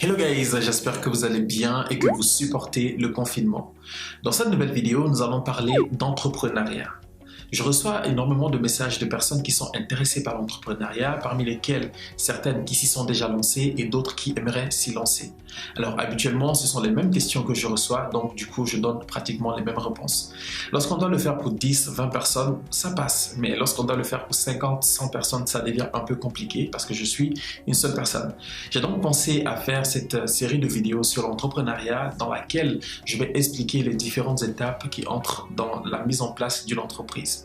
Hello guys, j'espère que vous allez bien et que vous supportez le confinement. Dans cette nouvelle vidéo, nous allons parler d'entrepreneuriat. Je reçois énormément de messages de personnes qui sont intéressées par l'entrepreneuriat, parmi lesquelles certaines qui s'y sont déjà lancées et d'autres qui aimeraient s'y lancer. Alors habituellement, ce sont les mêmes questions que je reçois, donc du coup, je donne pratiquement les mêmes réponses. Lorsqu'on doit le faire pour 10, 20 personnes, ça passe. Mais lorsqu'on doit le faire pour 50, 100 personnes, ça devient un peu compliqué parce que je suis une seule personne. J'ai donc pensé à faire cette série de vidéos sur l'entrepreneuriat dans laquelle je vais expliquer les différentes étapes qui entrent dans la mise en place d'une entreprise.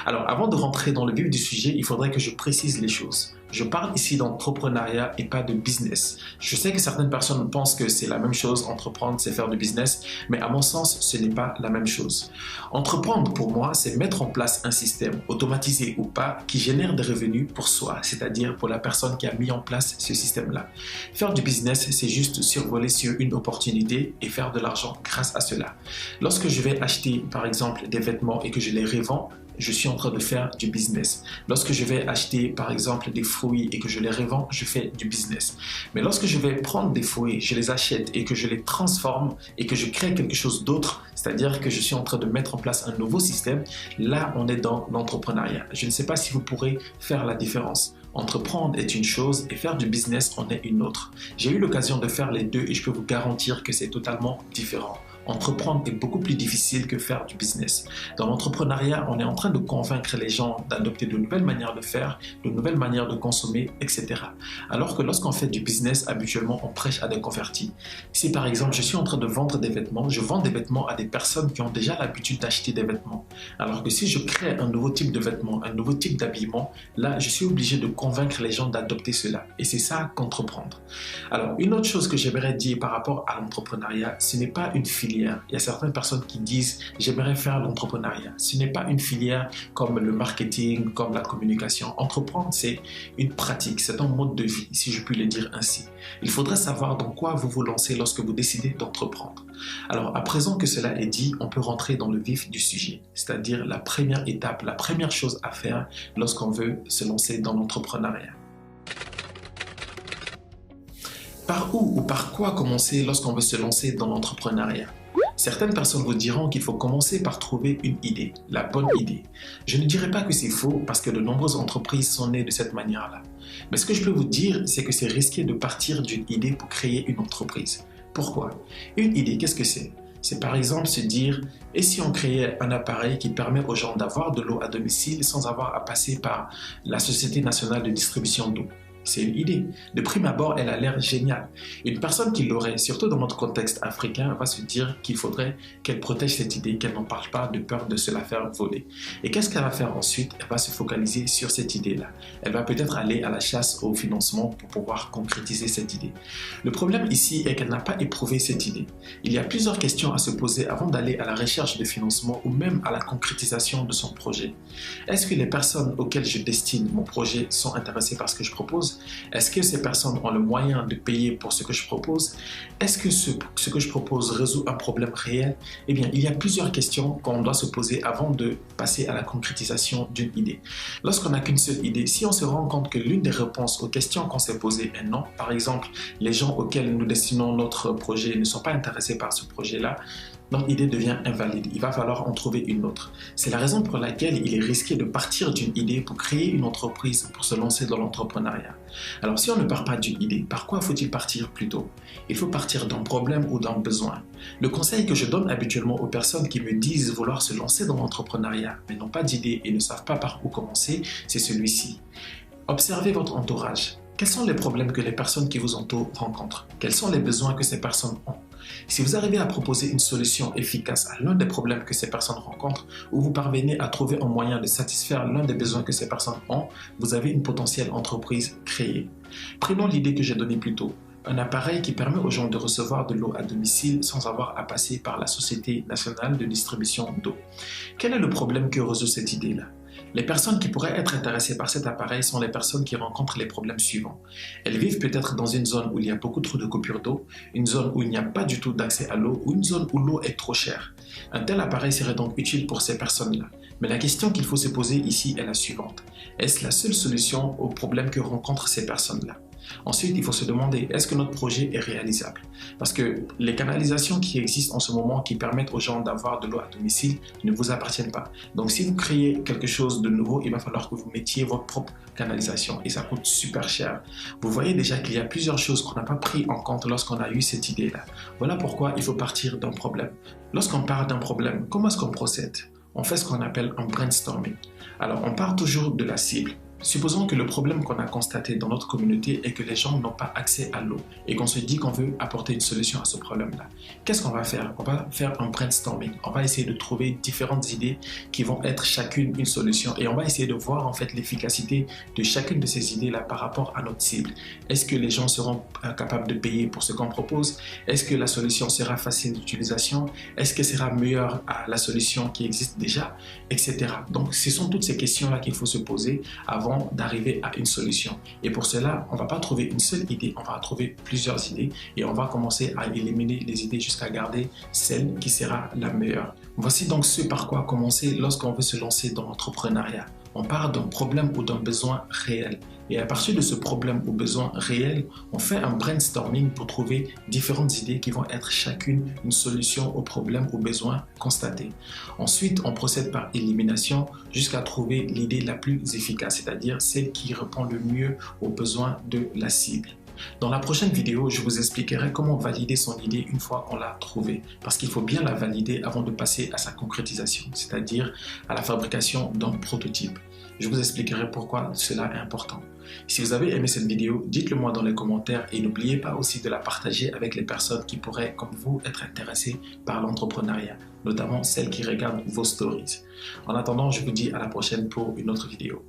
Alors, avant de rentrer dans le vif du sujet, il faudrait que je précise les choses. Je parle ici d'entrepreneuriat et pas de business. Je sais que certaines personnes pensent que c'est la même chose, entreprendre, c'est faire du business, mais à mon sens, ce n'est pas la même chose. Entreprendre, pour moi, c'est mettre en place un système, automatisé ou pas, qui génère des revenus pour soi, c'est-à-dire pour la personne qui a mis en place ce système-là. Faire du business, c'est juste survoler sur une opportunité et faire de l'argent grâce à cela. Lorsque je vais acheter, par exemple, des vêtements et que je les revends, je suis en train de faire du business. Lorsque je vais acheter par exemple des fruits et que je les revends, je fais du business. Mais lorsque je vais prendre des fruits, je les achète et que je les transforme et que je crée quelque chose d'autre, c'est-à-dire que je suis en train de mettre en place un nouveau système, là on est dans l'entrepreneuriat. Je ne sais pas si vous pourrez faire la différence. Entreprendre est une chose et faire du business en est une autre. J'ai eu l'occasion de faire les deux et je peux vous garantir que c'est totalement différent. Entreprendre est beaucoup plus difficile que faire du business. Dans l'entrepreneuriat, on est en train de convaincre les gens d'adopter de nouvelles manières de faire, de nouvelles manières de consommer, etc. Alors que lorsqu'on fait du business, habituellement, on prêche à des convertis. Si par exemple, je suis en train de vendre des vêtements, je vends des vêtements à des personnes qui ont déjà l'habitude d'acheter des vêtements. Alors que si je crée un nouveau type de vêtements, un nouveau type d'habillement, là, je suis obligé de convaincre les gens d'adopter cela. Et c'est ça qu'entreprendre. Alors, une autre chose que j'aimerais dire par rapport à l'entrepreneuriat, ce n'est pas une filière. Il y a certaines personnes qui disent « j'aimerais faire l'entrepreneuriat ». Ce n'est pas une filière comme le marketing, comme la communication. Entreprendre, c'est une pratique, c'est un mode de vie, si je puis le dire ainsi. Il faudrait savoir dans quoi vous vous lancez lorsque vous décidez d'entreprendre. Alors, à présent que cela est dit, on peut rentrer dans le vif du sujet, c'est-à-dire la première étape, la première chose à faire lorsqu'on veut se lancer dans l'entrepreneuriat. Par où ou par quoi commencer lorsqu'on veut se lancer dans l'entrepreneuriat? Certaines personnes vous diront qu'il faut commencer par trouver une idée, la bonne idée. Je ne dirais pas que c'est faux parce que de nombreuses entreprises sont nées de cette manière-là. Mais ce que je peux vous dire, c'est que c'est risqué de partir d'une idée pour créer une entreprise. Pourquoi? Une idée, qu'est-ce que c'est? C'est par exemple se dire, et si on créait un appareil qui permet aux gens d'avoir de l'eau à domicile sans avoir à passer par la Société nationale de distribution d'eau? C'est une idée. De prime abord, elle a l'air géniale. Une personne qui l'aurait, surtout dans notre contexte africain, va se dire qu'il faudrait qu'elle protège cette idée, qu'elle n'en parle pas de peur de se la faire voler. Et qu'est-ce qu'elle va faire ensuite? Elle va se focaliser sur cette idée-là. Elle va peut-être aller à la chasse au financement pour pouvoir concrétiser cette idée. Le problème ici est qu'elle n'a pas éprouvé cette idée. Il y a plusieurs questions à se poser avant d'aller à la recherche de financement ou même à la concrétisation de son projet. Est-ce que les personnes auxquelles je destine mon projet sont intéressées par ce que je propose? Est-ce que ces personnes ont le moyen de payer pour ce que je propose? Est-ce que ce que je propose résout un problème réel? Eh bien, il y a plusieurs questions qu'on doit se poser avant de passer à la concrétisation d'une idée. Lorsqu'on n'a qu'une seule idée, si on se rend compte que l'une des réponses aux questions qu'on s'est posées est non, par exemple, les gens auxquels nous destinons notre projet ne sont pas intéressés par ce projet-là, notre idée devient invalide. Il va falloir en trouver une autre. C'est la raison pour laquelle il est risqué de partir d'une idée pour créer une entreprise, pour se lancer dans l'entrepreneuriat. Alors si on ne part pas d'une idée, par quoi faut-il partir plutôt? Il faut partir d'un problème ou d'un besoin. Le conseil que je donne habituellement aux personnes qui me disent vouloir se lancer dans l'entrepreneuriat, mais n'ont pas d'idée et ne savent pas par où commencer, c'est celui-ci. Observez votre entourage. Quels sont les problèmes que les personnes qui vous entourent rencontrent? Quels sont les besoins que ces personnes ont? Si vous arrivez à proposer une solution efficace à l'un des problèmes que ces personnes rencontrent ou vous parvenez à trouver un moyen de satisfaire l'un des besoins que ces personnes ont, vous avez une potentielle entreprise créée. Prenons l'idée que j'ai donnée plus tôt. Un appareil qui permet aux gens de recevoir de l'eau à domicile sans avoir à passer par la Société nationale de distribution d'eau. Quel est le problème que résout cette idée-là? Les personnes qui pourraient être intéressées par cet appareil sont les personnes qui rencontrent les problèmes suivants. Elles vivent peut-être dans une zone où il y a beaucoup trop de coupures d'eau, une zone où il n'y a pas du tout d'accès à l'eau ou une zone où l'eau est trop chère. Un tel appareil serait donc utile pour ces personnes-là. Mais la question qu'il faut se poser ici est la suivante. Est-ce la seule solution aux problèmes que rencontrent ces personnes-là? Ensuite, il faut se demander, est-ce que notre projet est réalisable? Parce que les canalisations qui existent en ce moment, qui permettent aux gens d'avoir de l'eau à domicile, ne vous appartiennent pas. Donc, si vous créez quelque chose de nouveau, il va falloir que vous mettiez votre propre canalisation et ça coûte super cher. Vous voyez déjà qu'il y a plusieurs choses qu'on n'a pas pris en compte lorsqu'on a eu cette idée-là. Voilà pourquoi il faut partir d'un problème. Lorsqu'on part d'un problème, comment est-ce qu'on procède? On fait ce qu'on appelle un brainstorming. Alors, on part toujours de la cible. Supposons que le problème qu'on a constaté dans notre communauté est que les gens n'ont pas accès à l'eau et qu'on se dit qu'on veut apporter une solution à ce problème-là. Qu'est-ce qu'on va faire? On va faire un brainstorming. On va essayer de trouver différentes idées qui vont être chacune une solution et on va essayer de voir en fait l'efficacité de chacune de ces idées-là par rapport à notre cible. Est-ce que les gens seront capables de payer pour ce qu'on propose? Est-ce que la solution sera facile d'utilisation? Est-ce que sera meilleure à la solution qui existe déjà? Etc. Donc, ce sont toutes ces questions-là qu'il faut se poser avant d'arriver à une solution. Et pour cela, on ne va pas trouver une seule idée, on va trouver plusieurs idées et on va commencer à éliminer les idées jusqu'à garder celle qui sera la meilleure. Voici donc ce par quoi commencer lorsqu'on veut se lancer dans l'entrepreneuriat. On part d'un problème ou d'un besoin réel. Et à partir de ce problème ou besoin réel, on fait un brainstorming pour trouver différentes idées qui vont être chacune une solution au problème ou besoin constaté. Ensuite, on procède par élimination jusqu'à trouver l'idée la plus efficace, c'est-à-dire celle qui répond le mieux aux besoins de la cible. Dans la prochaine vidéo, je vous expliquerai comment valider son idée une fois qu'on l'a trouvée, parce qu'il faut bien la valider avant de passer à sa concrétisation, c'est-à-dire à la fabrication d'un prototype. Je vous expliquerai pourquoi cela est important. Si vous avez aimé cette vidéo, dites-le moi dans les commentaires et n'oubliez pas aussi de la partager avec les personnes qui pourraient, comme vous, être intéressées par l'entrepreneuriat, notamment celles qui regardent vos stories. En attendant, je vous dis à la prochaine pour une autre vidéo.